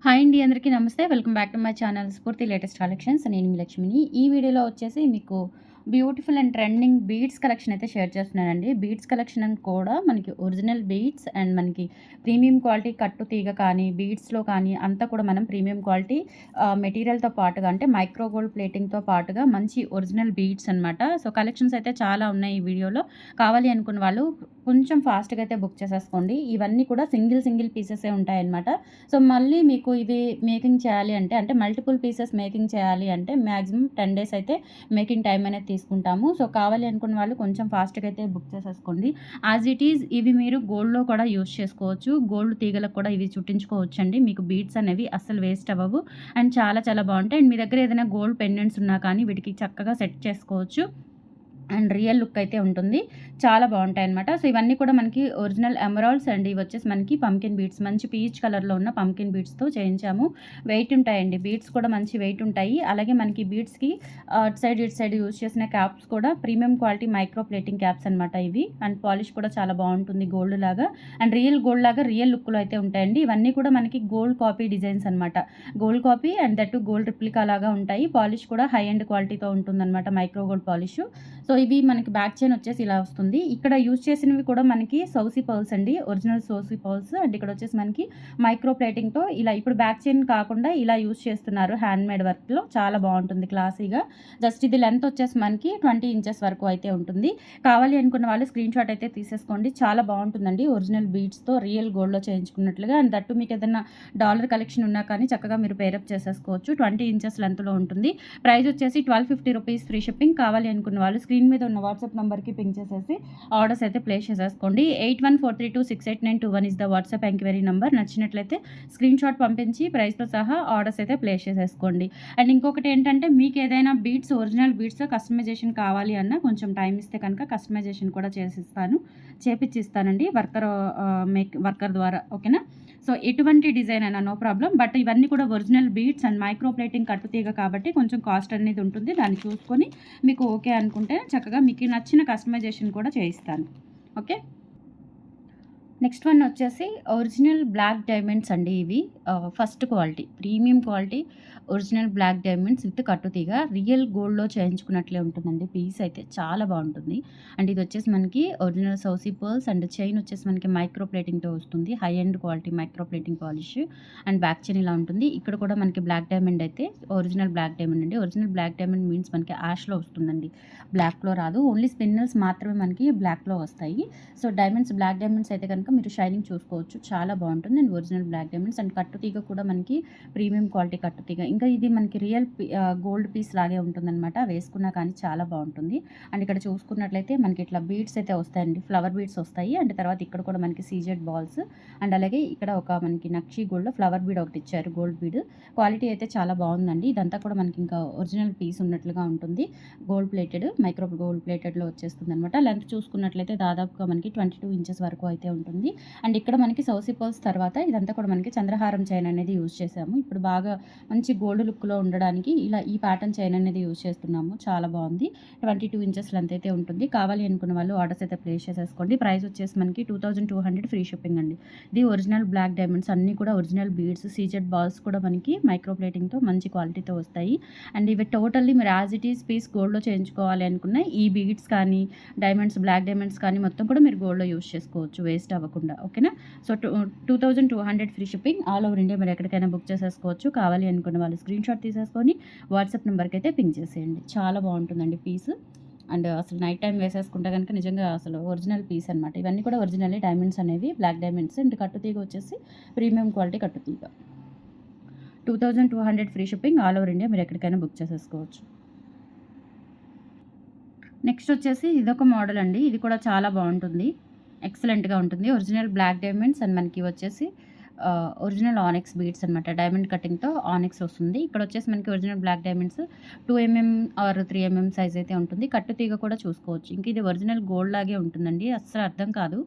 Hi అండి. అందరికీ నమస్తే. Welcome back to my channel స్ఫూర్తి లేటెస్ట్ కలెక్షన్స్. నేను మీ లక్ష్మిని. ఈ వీడియోలో వచ్చేసి మీకు beautiful and trending beads collection అయితే షేర్ చేస్తున్నానండి. బీడ్స్ కలెక్షన్ అని కూడా మనకి ఒరిజినల్ బీడ్స్ అండ్ మనకి ప్రీమియం క్వాలిటీ కట్టు తీగ కానీ, బీడ్స్‌లో కానీ అంతా కూడా మనం ప్రీమియం క్వాలిటీ మెటీరియల్‌తో పాటుగా అంటే మైక్రో గోల్డ్ ప్లేటింగ్‌తో పాటుగా మంచి ఒరిజినల్ బీడ్స్ అనమాట. సో, కలెక్షన్స్ అయితే చాలా ఉన్నాయి ఈ వీడియోలో. కావాలి అనుకున్న వాళ్ళు కొంచెం ఫాస్ట్‌గా అయితే బుక్ చేసేసుకోండి. ఇవన్నీ కూడా సింగిల్ పీసెసే ఉంటాయన్నమాట. సో, మళ్ళీ మీకు ఇవి మేకింగ్ చేయాలి అంటే మల్టిపుల్ పీసెస్ మేకింగ్ చేయాలి అంటే మాక్సిమం 10 డేస్ అయితే మేకింగ్ టైమ్ అనేది తీసుకుంటాము. సో, కావాలి అనుకున్న వాళ్ళు కొంచెం ఫాస్ట్‌గా అయితే బుక్ చేసేసుకోండి. యాజ్ ఇట్ ఈజ్ ఇవి మీరు గోల్డ్‌లో కూడా యూజ్ చేసుకోవచ్చు. గోల్డ్ తీగలకు కూడా ఇవి చుట్టించుకోవచ్చండి. మీకు బీడ్స్ అనేవి అస్సలు వేస్ట్ అవ్వవు. అండ్ చాలా బావుంటాయి. అండ్ మీ దగ్గర ఏదైనా గోల్డ్ పెండెంట్స్ ఉన్నా కానీ వీటికి చక్కగా సెట్ చేసుకోవచ్చు. అండ్ రియల్ లుక్ అయితే ఉంటుంది. చాలా బావుంటాయన్నమాట. సో, ఇవన్నీ కూడా మనకి ఒరిజినల్ ఎమరాల్డ్స్ అండ్ ఇవొచ్చేసి మనకి పంకిన్ బీడ్స్ మంచి పీచ్ కలర్‌లో ఉన్న పంకిన్ బీడ్స్‌తో చేయించాము. వెయిట్ ఉంటాయండి. బీడ్స్ కూడా మంచి వెయిట్ ఉంటాయి. అలాగే మనకి బీడ్స్‌కి ఇటు సైడ్ యూజ్ చేసిన క్యాప్స్ కూడా premium quality micro plating caps అనమాట ఇవి. అండ్ పాలిష్ కూడా చాలా బావుంటుంది గోల్డ్ లాగా. అండ్ రియల్ గోల్డ్ లాగా రియల్ లుక్‌లో అయితే ఉంటాయండి. ఇవన్నీ కూడా మనకి గోల్డ్ కాపీ డిజైన్స్ అనమాట. Gold copy and that two gold replica లాగా ఉంటాయి. పాలిష్ కూడా హై ఎండ్ క్వాలిటీతో ఉంటుందనమాట. Micro gold polish. సో, ఇవి మనకి బ్యాక్ చైన్ వచ్చేసి ఇలా వస్తుంది. ఇక్కడ యూజ్ చేసినవి కూడా మనకి సౌసీ పర్ల్స్ అండి. ఒరిజినల్ సౌసీ పర్ల్స్. అండ్ ఇక్కడ వచ్చేసి మనకి మైక్రో ప్లేటింగ్‌తో ఇలా ఇప్పుడు బ్యాక్ చైన్ కాకుండా ఇలా యూజ్ చేస్తున్నారు హ్యాండ్‌మేడ్ వర్క్‌లో. చాలా బావుంటుంది క్లాసీగా. జస్ట్ ఇది లెంత్ వచ్చేసి మనకి 20 ఇంచెస్ వరకు అయితే ఉంటుంది. కావాలి అనుకున్న వాళ్ళు స్క్రీన్ షాట్ అయితే తీసేసుకోండి. చాలా బావుంటుందండి. ఒరిజినల్ బీడ్స్‌తో రియల్ గోల్డ్‌లో చేయించుకున్నట్లుగా. అండ్ దట్టు మీకు ఏదైనా డాలర్ కలెక్షన్ ఉన్నా కానీ చక్కగా మీరు పేరప్ చేసేసుకోవచ్చు. 20 ఇంచెస్ లెంత్‌లో ఉంటుంది. ప్రైస్ వచ్చేసి ₹1250 ఫ్రీ షిప్పింగ్. కావాలి అనుకున్న వాళ్ళు స్క్రీన్ మీద ఉన్న వాట్సాప్ నంబర్‌కి పింక్ చేసేసి ఆర్డర్స్ అయితే ప్లేస్ చేసేసుకోండి. 8143268921 is the WhatsApp enquiry number. నచ్చినట్లయితే స్క్రీన్ షాట్ పంపించి ప్రైస్‌తో సహా ఆర్డర్స్ అయితే ప్లేస్ చేసేసుకోండి. అండ్ ఇంకొకటి ఏంటంటే మీకు ఏదైనా బీడ్స్ ఒరిజినల్ బీడ్స్ కస్టమైజేషన్ కావాలి అన్నా కొంచెం టైం ఇస్తే కనుక కస్టమైజేషన్ కూడా చేపిచ్చిస్తానండి వర్కర్ ద్వారా. ఓకేనా? సో, ఎటువంటి డిజైన్ అయినా నో ప్రాబ్లమ్. బట్ ఇవన్నీ కూడా original beads and micro plating కట్టుతీగ కాబట్టి కొంచెం కాస్ట్ అనేది ఉంటుంది. దాన్ని చూసుకొని మీకు ఓకే అనుకుంటే చక్కగా మీకు నచ్చిన కస్టమైజేషన్ కూడా చేయిస్తాను. ఓకే. నెక్స్ట్ వన్ వచ్చేసి ఒరిజినల్ బ్లాక్ డైమండ్స్ అండి ఇవి. First quality premium quality original black diamonds with కట్టుతీగ రియల్ గోల్డ్‌లో చేయించుకున్నట్లే ఉంటుందండి. పీస్ అయితే చాలా బావుంటుంది. అండ్ ఇది వచ్చేసి మనకి ఒరిజినల్ సౌసీ పర్ల్స్ అండ్ చైన్ వచ్చేసి మనకి మైక్రో ప్లేటింగ్‌తో వస్తుంది. High end quality micro plating polish and back chain ఇలా ఉంటుంది. ఇక్కడ కూడా మనకి బ్లాక్ డైమండ్ అయితే ఒరిజినల్ బ్లాక్ డైమండ్ అండి. ఒరిజినల్ బ్లాక్ డైమండ్ మీన్స్ మనకి యాష్‌లో వస్తుందండి. బ్లాక్‌లో రాదు. ఓన్లీ స్పిన్నల్స్ మాత్రమే మనకి బ్లాక్‌లో వస్తాయి. సో, బ్లాక్ డైమండ్స్ అయితే కనుక మీరు షైనింగ్ చూసుకోవచ్చు. చాలా బావుంటుంది. And original black diamonds and కట్టుతీగ కూడా మనకి ప్రీమియం క్వాలిటీ కట్టుతీగ. ఇంకా ఇది మనకి గోల్డ్ పీస్ లాగే ఉంటుందనమాట. వేసుకున్నా కానీ చాలా బావుంటుంది. అండ్ ఇక్కడ చూసుకున్నట్లయితే మనకి ఇట్లా బీడ్స్ అయితే వస్తాయండి. ఫ్లవర్ బీడ్స్ వస్తాయి. అండ్ తర్వాత ఇక్కడ కూడా మనకి సీజెడ్ బాల్స్ అండ్ అలాగే ఇక్కడ ఒక మనకి నక్షి గోల్డ్‌లో ఫ్లవర్ బీడ్ ఒకటి ఇచ్చారు. Gold bead. క్వాలిటీ అయితే చాలా బావుందండి. ఇదంతా కూడా మనకి ఇంకా ఒరిజినల్ పీస్ ఉన్నట్లుగా ఉంటుంది. మైక్రో గోల్డ్ ప్లేటెడ్‌లో వచ్చేస్తుందనమాట. లెంత్ చూసుకున్నట్లయితే దాదాపుగా మనకి 22 ఇంచెస్ వరకు అయితే ఉంటుంది. అండ్ ఇక్కడ మనకి సౌసీ పర్ల్స్ తర్వాత ఇదంతా కూడా మనకి చంద్రహారం చైన్ అనేది యూజ్ చేసాము. ఇప్పుడు బాగా మంచి గోల్డ్ లుక్‌లో ఉండడానికి ఇలా ఈ ప్యాటర్న్ చైన్ అనేది యూజ్ చేస్తున్నాము. చాలా బావుంది. 22 ఇంచెస్ లెంత్ అయితే ఉంటుంది. కావాలి అనుకున్న వాళ్ళు ఆర్డర్స్ అయితే ప్లేస్ చేసేసుకోండి. ప్రైస్ వచ్చేసి మనకి 2200 ఫ్రీ షిప్పింగ్ అండి. ఇది ఒరిజినల్ బ్లాక్ డైమండ్స్ అన్నీ కూడా ఒరిజినల్ బీడ్స్, సీజెడ్ బాల్స్ కూడా మనకి మైక్రో ప్లేటింగ్‌తో మంచి క్వాలిటీతో వస్తాయి. అండ్ ఇవి టోటల్లీ మీరు యాజ్ ఇట్ ఈజ్ పీస్ గోల్డ్‌లో చేయించుకోవాలి అనుకున్న ఈ బీడ్స్ కానీ, బ్లాక్ డైమండ్స్ కానీ మొత్తం కూడా మీరు గోల్డ్‌లో యూజ్ చేసుకోవచ్చు వేస్ట్ అవ్వకుండా. ఓకేనా? So, 2200 free shipping. All over India మీరు ఎక్కడికైనా బుక్ చేసేసుకోవచ్చు. కావాలి అనుకున్న వాళ్ళు స్క్రీన్ షాట్ తీసేసుకొని వాట్సాప్ నెంబర్‌కి అయితే పింక్ చేసేయండి. చాలా బావుంటుందండి పీస్. అండ్ అసలు నైట్ టైమ్ వేసేసుకుంటే గనుక నిజంగా అసలు ఒరిజినల్ పీస్ అనమాట. ఇవన్నీ కూడా ఒరిజినలే డైమండ్స్ అనేవి బ్లాక్ డైమండ్స్ అండ్ కట్టుతీగ వచ్చేసి ప్రీమియం క్వాలిటీ కట్టుతీగ. 2200 free shipping. All over India మీరు ఎక్కడికైనా బుక్ చేసేసుకోవచ్చు. నెక్స్ట్ వచ్చేసి ఇదొక మోడల్ అండి. ఇది కూడా చాలా బావుంటుంది. ఎక్సలెంట్‌గా ఉంటుంది. ఒరిజినల్ బ్లాక్ డైమండ్స్ అండ్ మనకి వచ్చేసి ఒరిజినల్ ఆనిక్స్ బీడ్స్ అనమాట. డైమండ్ కటింగ్‌తో ఆనిక్స్ వస్తుంది. ఇక్కడ వచ్చేసి మనకి original black diamonds 2 or 3 size అయితే ఉంటుంది. కట్టు తీగ కూడా చూసుకోవచ్చు. ఇంక ఇది ఒరిజినల్ గోల్డ్ లాగే ఉంటుందండి. అస్సలు అర్థం కాదు.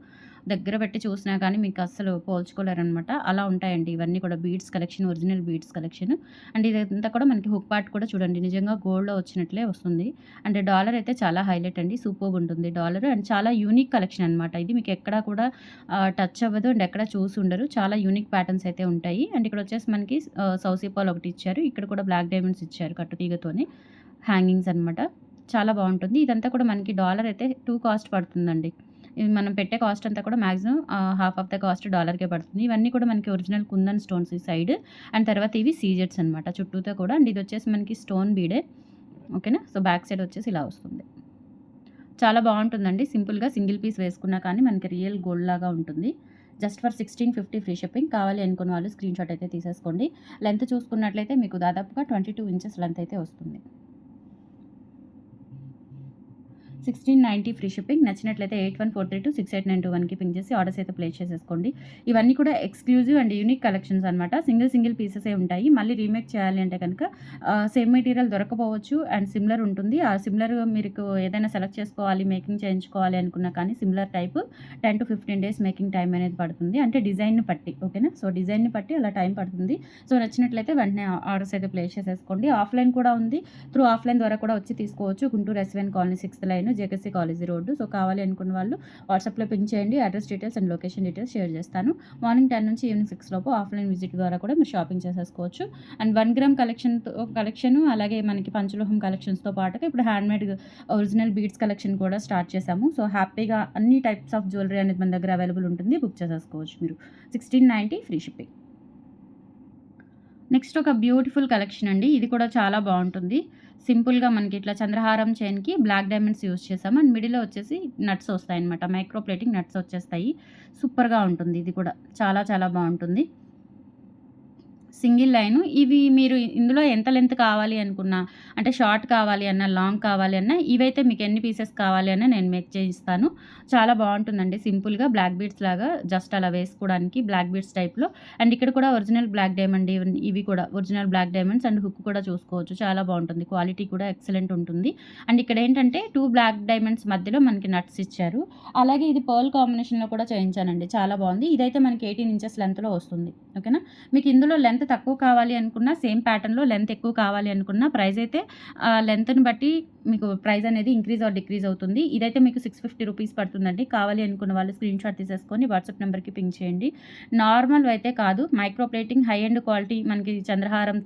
దగ్గర పెట్టి చూసినా కానీ మీకు అస్సలు పోల్చుకోలేరనమాట. అలా ఉంటాయండి ఇవన్నీ కూడా beads collection, original beads collection. And ఇదంతా కూడా మనకి హుక్ పార్ట్ కూడా చూడండి నిజంగా గోల్డ్‌లో వచ్చినట్లే వస్తుంది. అండ్ డాలర్ అయితే చాలా హైలైట్ అండి. సూపర్‌గుంటుంది డాలర్. అండ్ చాలా యూనిక్ కలెక్షన్ అనమాట. ఇది మీకు ఎక్కడా కూడా టచ్ అవ్వదు. అండ్ ఎక్కడ చూసుండరు. చాలా యూనిక్ ప్యాటర్న్స్ అయితే ఉంటాయి. అండ్ ఇక్కడ వచ్చేసి మనకి సౌసీ పాల్ ఒకటి ఇచ్చారు. ఇక్కడ కూడా బ్లాక్ డైమండ్స్ ఇచ్చారు కట్టుతీగతోని. హ్యాంగింగ్స్ అనమాట. చాలా బావుంటుంది. ఇదంతా కూడా మనకి డాలర్ అయితే 2 కాస్ట్ పడుతుందండి. ఇది మనం పెట్టే కాస్ట్ అంతా కూడా maximum half of the cost డాలర్‌కే పడుతుంది. ఇవన్నీ కూడా మనకి ఒరిజినల్ కుందన్ స్టోన్స్ ఈ సైడ్. అండ్ తర్వాత ఇవి సీజెడ్స్ అనమాట చుట్టూతా కూడా. అండ్ ఇదొచ్చేసి మనకి స్టోన్ బీడే. ఓకేనా. సో, బ్యాక్ సైడ్ వచ్చేసి ఇలా వస్తుంది. చాలా బావుంటుందండి. సింపుల్‌గా సింగిల్ పీస్ వేసుకున్నా కానీ మనకి రియల్ గోల్డ్ లాగా ఉంటుంది. Just for 1650 free shipping. కావాలి అనుకున్న వాళ్ళు స్క్రీన్‌షాట్ అయితే తీసేసుకోండి. లెంత్ చూసుకున్నట్లయితే మీకు దాదాపుగా 22 ఇంచెస్ లెంత్ అయితే వస్తుంది. 1690 ఫ్రీ షిప్పింగ్. నచ్చినట్లయితే 8143268921కి పింక్ చేసి ఆర్డర్స్ అయితే ప్లేస్ చేసేసుకోండి. ఇవన్నీ కూడా ఎక్స్‌క్లూజివ్ అండ్ యూనిక్ కలెక్షన్స్ అనమాట. సింగిల్ పీసెసే ఉంటాయి. మళ్ళీ రీమేక్ చేయాలి అంటే కనుక సేమ్ మెటీరియల్ దొరకపోవచ్చు అండ్ సిమిలర్ ఉంటుంది. ఆ సిమిలర్ మీకు ఏదైనా సెలెక్ట్ చేసుకోవాలి, మేకింగ్ చేయించుకోవాలి అనుకున్నా కానీ similar type 10-15 days making time అనేది పడుతుంది. అంటే డిజైన్‌ని బట్టి. ఓకేనా. సో, డిజైన్‌ని బట్టి అలా టైం పడుతుంది. సో, నచ్చినట్లయితే వెంటనే ఆర్డర్స్ అయితే ప్లేస్ చేసేసుకోండి. ఆఫ్‌లైన్ కూడా ఉంది. త్రూ ఆఫ్‌లైన్ ద్వారా కూడా వచ్చి తీసుకోవచ్చు. Guntur SVN colony 6th line JKC college road. So, కావాలి అనుకున్న వాళ్ళు వాట్సాప్‌లో పింక్ చేయండి. Address details and location details share చేస్తాను. మార్నింగ్ 10 నుంచి ఈవినింగ్ 6 లోపు ఆఫ్‌లైన్ విజిట్ ద్వారా కూడా మీరు షాపింగ్ చేసేసుకోవచ్చు. అండ్ 1 గ్రామ్ కలెక్షను అలాగే మనకి పంచలోహం కలెక్షన్స్‌తో పాటుగా ఇప్పుడు హ్యాండ్‌మేడ్ ఒరిజినల్ బీడ్స్ కలెక్షన్ కూడా స్టార్ట్ చేశాము. సో, హ్యాపీగా అన్ని టైప్స్ ఆఫ్ జ్యువెలరీ అనేది మన దగ్గర అవైలబుల్ ఉంటుంది. బుక్ చేసేసుకోవచ్చు మీరు. 1690 ఫ్రీ షిప్పింగ్. నెక్స్ట్ ఒక బ్యూటిఫుల్ కలెక్షన్ అండి. ఇది కూడా చాలా బావుంటుంది. సింపుల్‌గా మనకి ఇట్లా చంద్రహారం చైన్‌కి బ్లాక్ డైమండ్స్ యూజ్ చేసాము. అండ్ మిడిల్‌లో వచ్చేసి నట్స్ వస్తాయన్నమాట. మైక్రో ప్లేటింగ్ నట్స్ వచ్చేస్తాయి. సూపర్‌గా ఉంటుంది ఇది కూడా. చాలా చాలా బావుంటుంది. Single line. ఇవి మీరు ఇందులో ఎంత లెంత్ కావాలి అనుకున్నా, అంటే షార్ట్ కావాలి అన్నా, లాంగ్ కావాలి అన్నా, ఇవైతే మీకు ఎన్ని పీసెస్ కావాలి అన్నా నేను మేక్ చేయిస్తాను. చాలా బావుంటుందండి. సింపుల్‌గా బ్లాక్ బీడ్స్ లాగా జస్ట్ అలా వేసుకోవడానికి బ్లాక్ బీడ్స్ టైప్‌లో. అండ్ ఇక్కడ కూడా ఒరిజినల్ బ్లాక్ డైమండ్ ఇవి కూడా original black diamonds and hook కూడా చూసుకోవచ్చు. చాలా బావుంటుంది. క్వాలిటీ కూడా ఎక్సలెంట్ ఉంటుంది. అండ్ ఇక్కడ ఏంటంటే 2 బ్లాక్ డైమండ్స్ మధ్యలో మనకి నట్స్ ఇచ్చారు. అలాగే ఇది పర్ల్ కాంబినేషన్‌లో కూడా చేయించానండి. చాలా బావుంది. ఇదైతే మనకి 18 ఇంచెస్ లెంత్‌లో వస్తుంది. ఓకేనా. మీకు ఇందులో లెంత్ తక్కువ కావాలి అనుకున్నా, సేమ్ ప్యాటర్న్‌లో లెంత్ ఎక్కువ కావాలి అనుకున్నా ప్రైస్ అయితే లెంత్‌ని బట్టి మీకు ప్రైస్ అనేది ఇంక్రీజ్ ఆర్ డిక్రీజ్ అవుతుంది. ఇదైతే మీకు 650 రూపీస్ పడుతుందండి. కావాలి అనుకున్న వాళ్ళు స్క్రీన్‌షాట్ తీసేసుకొని వాట్సాప్ నెంబర్‌కి పింక్ చేయండి. నార్మల్ అయితే కాదు. Micro plating high end quality మనకి చంద్రహారం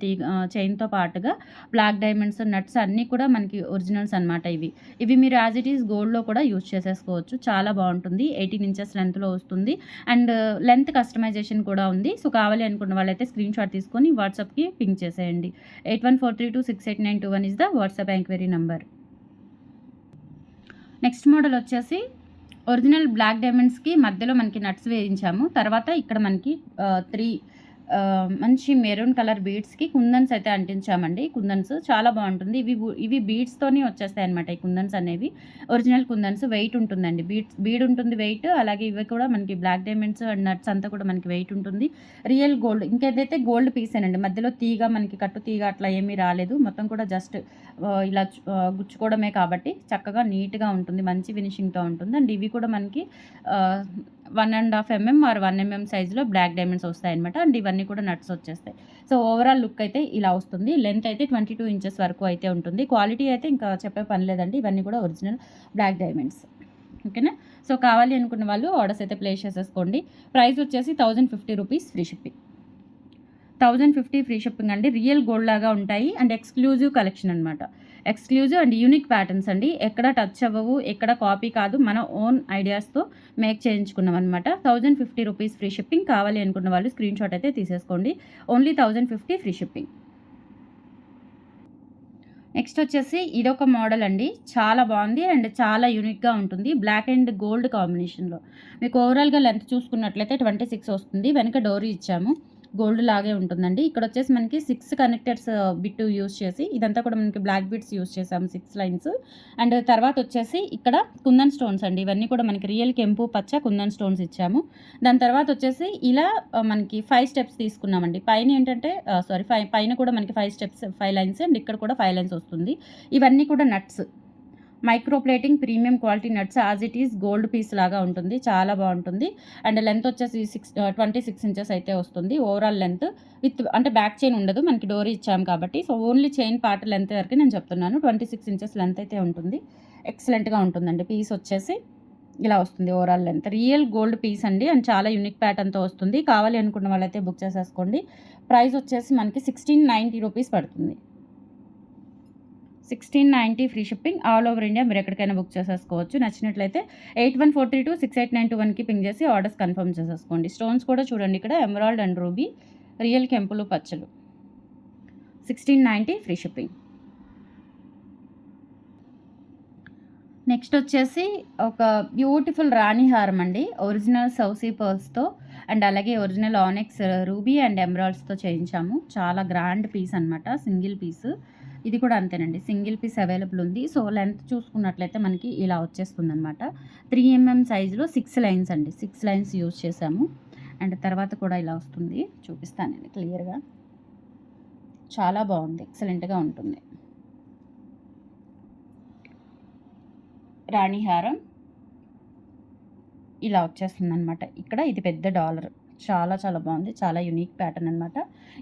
చైన్‌తో పాటుగా బ్లాక్ డైమండ్స్, నట్స్ అన్నీ కూడా మనకి ఒరిజినల్స్ అనమాట ఇవి. ఇవి మీరు యాజ్ ఇట్ ఈజ్ గోల్డ్‌లో కూడా యూజ్ చేసేసుకోవచ్చు. చాలా బావుంటుంది. 18 ఇంచెస్ లెంత్‌లో వస్తుంది. అండ్ లెంత్ కస్టమైజేషన్ కూడా ఉంది. సో, కావాలి అనుకున్న వాళ్ళైతే స్క్రీన్‌షాట్ తీసుకొని వాట్సాప్‌కి పింక్ చేసేయండి. 8143268921 is the WhatsApp enquiry number. Next model వచ్చేసి ఒరిజినల్ బ్లాక్ డైమండ్స్‌కి మధ్యలో మనకి నట్స్ వేయించాము. తర్వాత ఇక్కడ మనకి 3 మంచి మెరూన్ కలర్ బీడ్స్‌కి కుందన్స్ అయితే అంటించామండి. కుందన్స్ చాలా బావుంటుంది. ఇవి బీడ్స్‌తోనే వచ్చేస్తాయన్నమాట ఈ కుందన్స్ అనేవి. ఒరిజినల్ కుందన్స్ వెయిట్ ఉంటుందండి. బీడ్ ఉంటుంది వెయిట్. అలాగే ఇవి కూడా మనకి బ్లాక్ డైమండ్స్ అండ్ నట్స్ అంతా కూడా మనకి వెయిట్ ఉంటుంది. Real gold. ఇంకేదైతే గోల్డ్ పీసేనండి. మధ్యలో తీగ మనకి కట్టు తీగ అట్లా ఏమీ రాలేదు. మొత్తం కూడా జస్ట్ ఇలా గుచ్చుకోవడమే కాబట్టి చక్కగా నీట్‌గా ఉంటుంది. మంచి ఫినిషింగ్‌తో ఉంటుంది. అండ్ ఇవి కూడా మనకి 1.5 mm ఆర్ 1 mm సైజ్‌లో బ్లాక్ డైమండ్స్ వస్తాయన్నమాట. అండ్ ఇవన్నీ కూడా నట్స్ వచ్చేస్తాయి. సో, ఓవరాల్ లుక్ అయితే ఇలా వస్తుంది. లెంత్ అయితే 22 ఇంచెస్ వరకు అయితే ఉంటుంది. క్వాలిటీ అయితే ఇంకా చెప్పే పని లేదండి. ఇవన్నీ కూడా ఒరిజినల్ బ్లాక్ డైమండ్స్. ఓకేనా. సో, కావాలి అనుకున్న వాళ్ళు ఆర్డర్స్ అయితే ప్లేస్ చేసేసుకోండి. ప్రైస్ వచ్చేసి 1050 rupees free shipping. 1050 free shipping అండి. రియల్ గోల్డ్ లాగా ఉంటాయి. అండ్ ఎక్స్‌క్లూజివ్ కలెక్షన్ అనమాట. ఎక్స్‌క్లూజివ్ అండ్ యూనిక్ ప్యాటర్న్స్ అండి. ఎక్కడ టచ్ అవ్వవు. ఎక్కడ కాపీ కాదు. మన ఓన్ ఐడియాస్‌తో మేక్ చేయించుకున్నామనమాట. 1050 రూపీస్ ఫ్రీ షిప్పింగ్. కావాలి అనుకున్న వాళ్ళు స్క్రీన్‌షాట్ అయితే తీసేసుకోండి. Only 1050 free shipping. నెక్స్ట్ వచ్చేసి ఇదొక మోడల్ అండి. చాలా బావుంది అండ్ చాలా యూనిక్‌గా ఉంటుంది. బ్లాక్ అండ్ గోల్డ్ కాంబినేషన్‌లో. మీకు ఓవరాల్‌గా లెంత్ చూసుకున్నట్లయితే 26 వస్తుంది. వెనక డోరీ ఇచ్చాము. గోల్డ్ లాగే ఉంటుందండి. ఇక్కడొచ్చేసి మనకి 6 కనెక్టర్స్ బిట్ యూజ్ చేసి ఇదంతా కూడా మనకి బ్లాక్ బీడ్స్ యూజ్ చేసాము 6 లైన్స్. అండ్ తర్వాత వచ్చేసి ఇక్కడ కుందన్ స్టోన్స్ అండి. ఇవన్నీ కూడా మనకి రియల్ కెంపు, పచ్చ కుందన్ స్టోన్స్ ఇచ్చాము. దాని తర్వాత వచ్చేసి ఇలా మనకి 5 స్టెప్స్ తీసుకున్నామండి. పైన ఏంటంటే పైన కూడా మనకి 5 స్టెప్స్ 5 లైన్స్ అండ్ ఇక్కడ కూడా 5 లైన్స్ వస్తుంది. ఇవన్నీ కూడా nuts. Micro plating premium quality nuts as it is gold piece లాగా ఉంటుంది. చాలా బాగుంటుంది. అండ్ లెంత్ వచ్చేసి 26 ఇంచెస్ అయితే వస్తుంది. ఓవరాల్ లెంత్ విత్ అంటే బ్యాక్ చైన్ ఉండదు, మనకి డోరీ ఇచ్చాము కాబట్టి. So only chain part length వరకు నేను చెప్తున్నాను. 26 ఇంచెస్ లెంత్ అయితే ఉంటుంది. ఎక్సలెంట్గా ఉంటుందండి. పీస్ వచ్చేసి ఇలా వస్తుంది. Overall length real gold piece అండి. అండ్ చాలా యూనిక్ ప్యాటర్న్తో వస్తుంది. కావాలి అనుకున్న వాళ్ళైతే బుక్ చేసేసుకోండి. ప్రైస్ వచ్చేసి మనకి 1690 రూపీస్ పడుతుంది. 1690 free shipping all over India. మీరు ఎక్కడికైనా బుక్ చేసేసుకోవచ్చు. నచ్చినట్లయితే 8143268921కి పింగ్ చేసి ఆర్డర్స్ కన్ఫర్మ్ చేసేసుకోండి. స్టోన్స్ కూడా చూడండి, ఇక్కడ ఎమరాల్డ్ అండ్ రూబీ, రియల్ కెంపులు పచ్చలు. 1690 ఫ్రీ షిప్పింగ్. నెక్స్ట్ వచ్చేసి ఒక బ్యూటిఫుల్ రాణి హారం అండి. ఒరిజినల్ సౌసీ పర్ల్స్తో అండ్ అలాగే ఒరిజినల్ ఆనెక్స్ రూబీ అండ్ ఎమరాల్డ్స్తో చేయించాము. చాలా గ్రాండ్ పీస్ అనమాట, సింగిల్ పీస్. ఇది కూడా అంతేనండి, సింగిల్ పీస్ అవైలబుల్ ఉంది. సో లెంత్ చూసుకున్నట్లయితే మనకి ఇలా వచ్చేస్తుంది అనమాట. 3mm సైజులో 6 లైన్స్ అండి, 6 లైన్స్ యూజ్ చేసాము. అండ్ తర్వాత కూడా ఇలా వస్తుంది, చూపిస్తానండి క్లియర్గా. చాలా బాగుంది, ఎక్సలెంట్గా ఉంటుంది. రాణి హారం ఇలా వచ్చేస్తుంది అనమాట. ఇక్కడ ఇది పెద్ద డాలర్, చాలా చాలా బాగుంది. చాలా యూనిక్ ప్యాటర్న్ అనమాట.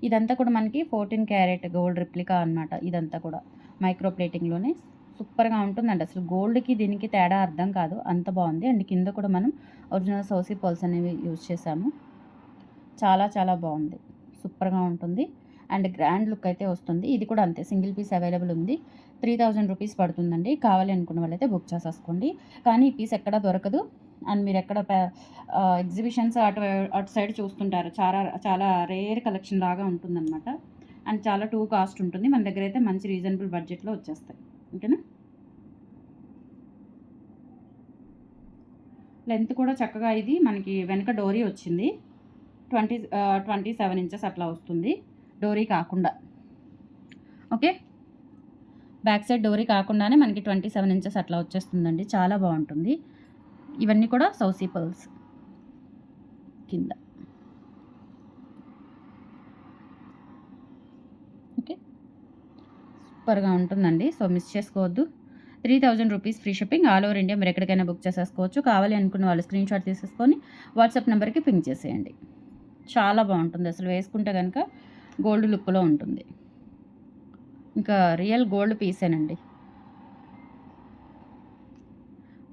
ఇదంతా కూడా మనకి 14 క్యారెట్ గోల్డ్ రిప్లికా అనమాట. ఇదంతా కూడా మైక్రో ప్లేటింగ్లోనే సూపర్గా ఉంటుందండి. అసలు గోల్డ్కి దీనికి తేడా అర్థం కాదు, అంత బాగుంది. అండ్ కింద కూడా మనం ఒరిజినల్ సౌసీ పర్ల్స్ అనేవి యూజ్ చేసాము. చాలా చాలా బాగుంది, సూపర్గా ఉంటుంది. అండ్ గ్రాండ్ లుక్ అయితే వస్తుంది. ఇది కూడా అంతే, సింగిల్ పీస్ అవైలబుల్ ఉంది. 3000 రూపీస్ పడుతుందండి. కావాలి అనుకున్న వాళ్ళైతే బుక్ చేసేసుకోండి. కానీ ఈ పీస్ ఎక్కడ దొరకదు. అండ్ మీరు ఎక్కడ ఎగ్జిబిషన్స్ అటు సైడ్ చూస్తుంటారు, చాలా చాలా రేర్ కలెక్షన్ లాగా ఉంటుందన్నమాట. అండ్ చాలా టూ కాస్ట్ ఉంటుంది. మన దగ్గర అయితే మంచి రీజనబుల్ బడ్జెట్లో వచ్చేస్తాయి. ఓకేనా. లెంత్ కూడా చక్కగా ఇది మనకి వెనక డోరీ వచ్చింది. 27 ఇంచెస్ అట్లా వస్తుంది, డోరీ కాకుండా. ఓకే, బ్యాక్ సైడ్ డోరీ కాకుండానే మనకి 27 ఇంచెస్ అట్లా వచ్చేస్తుందండి. చాలా బాగుంటుంది. ఇవన్నీ కూడా సౌసీ పర్ల్స్ కింద. ఓకే, సూపర్గా ఉంటుందండి. సో మిస్ చేసుకోవద్దు. 3000 rupees free shipping all over India. మీరు ఎక్కడికైనా బుక్ చేసేసుకోవచ్చు. కావాలి అనుకున్న వాళ్ళు స్క్రీన్ షాట్ తీసేసుకొని వాట్సాప్ నెంబర్కి పింక్ చేసేయండి. చాలా బాగుంటుంది, అసలు వేసుకుంటే కనుక గోల్డ్ లుక్లో ఉంటుంది. ఇంకా రియల్ గోల్డ్ పీసేనండి,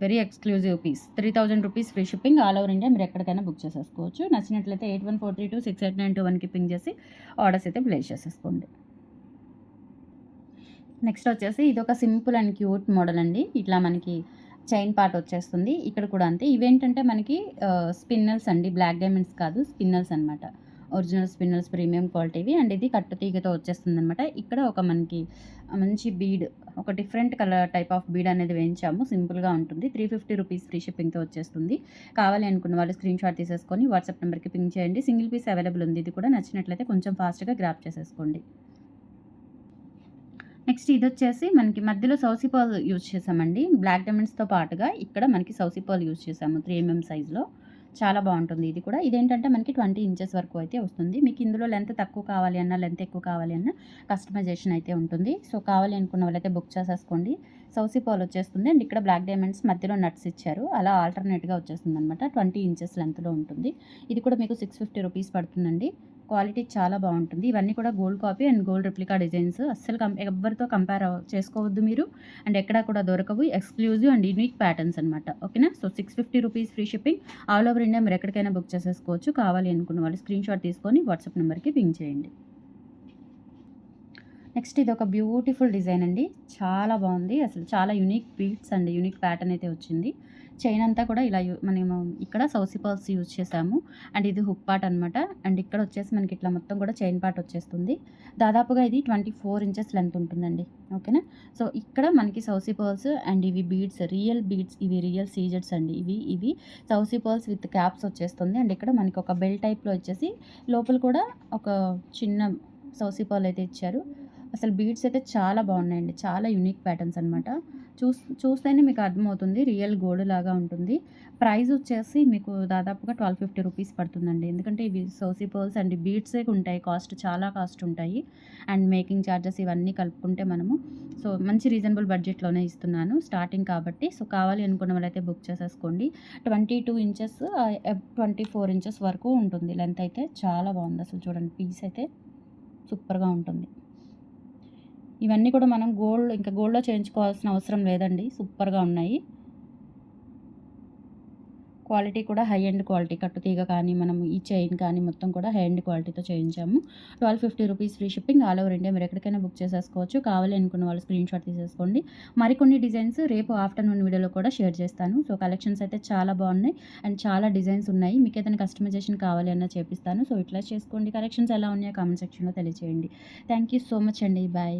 very exclusive piece. 3000 rupees free shipping all over India. మీరు ఎక్కడికైనా బుక్ చేసేసుకోవచ్చు. నచ్చినట్లయితే 8143268921కి పింక్ చేసి ఆర్డర్స్ అయితే ప్లేస్ చేసేసుకోండి. నెక్స్ట్ వచ్చేసి ఇది ఒక సింపుల్ అండ్ క్యూట్ మోడల్ అండి. ఇట్లా మనకి చైన్ పార్ట్ వచ్చేస్తుంది. ఇక్కడ కూడా అంతే. ఇవేంటంటే మనకి స్పిన్నల్స్ అండి, బ్లాక్ డైమండ్స్ కాదు, స్పిన్నల్స్ అనమాట. ఒరిజినల్ స్పిన్నల్స్, ప్రీమియం క్వాలిటీవి. అండ్ ఇది కట్టు తీగతో వచ్చేస్తుంది అనమాట. ఇక్కడ ఒక మనకి మంచి బీడ్, ఒక different colour type of bead అనేది వేయించాము. సింపుల్గా ఉంటుంది. 350 రూపీస్ ఫ్రీ షిప్పింగ్తో వచ్చేస్తుంది. కావాలి అనుకున్న వాళ్ళు స్క్రీన్ షాట్ తీసేసుకొని వాట్సాప్ నెంబర్కి పింక్ చేయండి. సింగిల్ పీస్ అవైలబుల్ ఉంది. ఇది కూడా నచ్చినట్లయితే కొంచెం ఫాస్ట్గా గ్రాప్ చేసేసుకోండి. నెక్స్ట్ ఇది వచ్చేసి మనకి మధ్యలో సౌసీ పర్ల్ యూజ్ చేసామండి. బ్లాక్ డైమండ్స్తో పాటుగా ఇక్కడ మనకి సౌసీ పర్ల్ యూజ్ చేసాము 3mm సైజులో. చాలా బాగుంటుంది. ఇది కూడా ఇదేంటంటే మనకి 20 ఇంచెస్ వరకు అయితే వస్తుంది. మీకు ఇందులో లెంత్ తక్కువ కావాలి అన్నా, లెంత్ ఎక్కువ కావాలి అన్నా కస్టమైజేషన్ అయితే ఉంటుంది. సో కావాలి అనుకున్న వాళ్ళైతే బుక్ చేసేసుకోండి. సౌసీ పర్ల్ వచ్చేస్తుంది. అండ్ ఇక్కడ బ్లాక్ డైమండ్స్ మధ్యలో నట్స్ ఇచ్చారు, అలా ఆల్టర్నేట్గా వచ్చేస్తుంది అనమాట. 20 ఇంచెస్ లెంత్లో ఉంటుంది. ఇది కూడా మీకు 650 రూపీస్ పడుతుందండి. క్వాలిటీ చాలా బాగుంటుంది. ఇవన్నీ కూడా gold copy and gold replica designs. అస్సలు ఎవరితో కంపేర్ చేసుకోవద్దు మీరు. అండ్ ఎక్కడా కూడా దొరకవు. ఎక్స్క్లూజివ్ అండ్ యూనిక్ ప్యాటర్న్స్ అనమాట. ఓకేనా. So 650 rupees free shipping all over India. మీరు ఎక్కడికైనా బుక్ చేసేసుకోవచ్చు. కావాలి అనుకున్న వాళ్ళు స్క్రీన్ షాట్ తీసుకొని వాట్సాప్ నెంబర్కి పింక్ చేయండి. నెక్స్ట్ ఇది ఒక బ్యూటిఫుల్ డిజైన్ అండి. చాలా బాగుంది, అసలు చాలా యూనిక్ బీట్స్ అండి, యూనిక్ ప్యాటర్న్ అయితే వచ్చింది. చైన్ అంతా కూడా ఇలా మనము ఇక్కడ సౌసీ పర్ల్స్ యూజ్ చేసాము. అండ్ ఇది హుక్ పార్ట్ అనమాట. అండ్ ఇక్కడ వచ్చేసి మనకి ఇట్లా మొత్తం కూడా చైన్ పార్ట్ వచ్చేస్తుంది. దాదాపుగా ఇది 24 ఇంచెస్ లెంత్ ఉంటుందండి. ఓకేనా. సో ఇక్కడ మనకి సౌసీ పర్ల్స్ అండ్ ఇవి బీడ్స్, రియల్ బీడ్స్, ఇవి రియల్ సీజెడ్స్ అండి. ఇవి సౌసీ పర్ల్స్ విత్ క్యాప్స్ వచ్చేస్తుంది. అండ్ ఇక్కడ మనకి ఒక బెల్ టైప్లో వచ్చేసి లోపల కూడా ఒక చిన్న సౌసీ పర్ల్ అయితే ఇచ్చారు. అసలు బీడ్స్ అయితే చాలా బాగున్నాయండి, చాలా యూనిక్ ప్యాటర్న్స్ అనమాట. చూస్తేనే మీకు అర్థమవుతుంది. రియల్ గోల్డ్ లాగా ఉంటుంది. ప్రైస్ వచ్చేసి మీకు దాదాపుగా 1250 రూపీస్ పడుతుందండి. ఎందుకంటే ఇవి సోసీ పర్ల్స్ అండ్ బీడ్సే ఉంటాయి. చాలా కాస్ట్ ఉంటాయి. అండ్ మేకింగ్ చార్జెస్ ఇవన్నీ కలుపుకుంటే మనము మంచి రీజనబుల్ బడ్జెట్‌లోనే ఇస్తున్నాను. స్టార్టింగ్ కాబట్టి కావాలి అనుకున్న వాళ్ళైతే బుక్ చేసేసుకోండి. 22 ఇంచెస్ 24 ఇంచెస్ వరకు ఉంటుంది. లెంత్ అయితే చాలా బాగుంది. అసలు చూడండి, పీస్ అయితే సూపర్‌గా ఉంటుంది. ఇవన్నీ కూడా మనం గోల్డ్‌లో చేయించుకోవాల్సిన అవసరం లేదండి. సూపర్‌గా ఉన్నాయి. క్వాలిటీ కూడా హై ఎండ్ క్వాలిటీ. కట్టుతీగ కానీ, మనం ఈ చైన్ కానీ మొత్తం కూడా హై ఎండ్ క్వాలిటీతో చేయించాము. 1250 rupees free shipping all over India. మీరు ఎక్కడికైనా బుక్ చేసేసుకోవచ్చు. కావాలి అనుకున్న వాళ్ళు స్క్రీన్‌షాట్ తీసేసుకోండి. మరికొన్ని డిజైన్స్ రేపు ఆఫ్టర్‌నూన్ వీడియోలో కూడా షేర్ చేస్తాను. కలెక్షన్స్ అయితే చాలా బాగున్నాయి అండ్ చాలా డిజైన్స్ ఉన్నాయి. మీకు ఏదైనా కస్టమైజేషన్ కావాలి అన్నా చేపిస్తాను. ఇట్లా చేసుకోండి. కలెక్షన్స్ ఎలా ఉన్నాయో కామెంట్ సెక్షన్‌లో తెలియజేయండి. థ్యాంక్ యూ సో మచ్ అండి. బాయ్.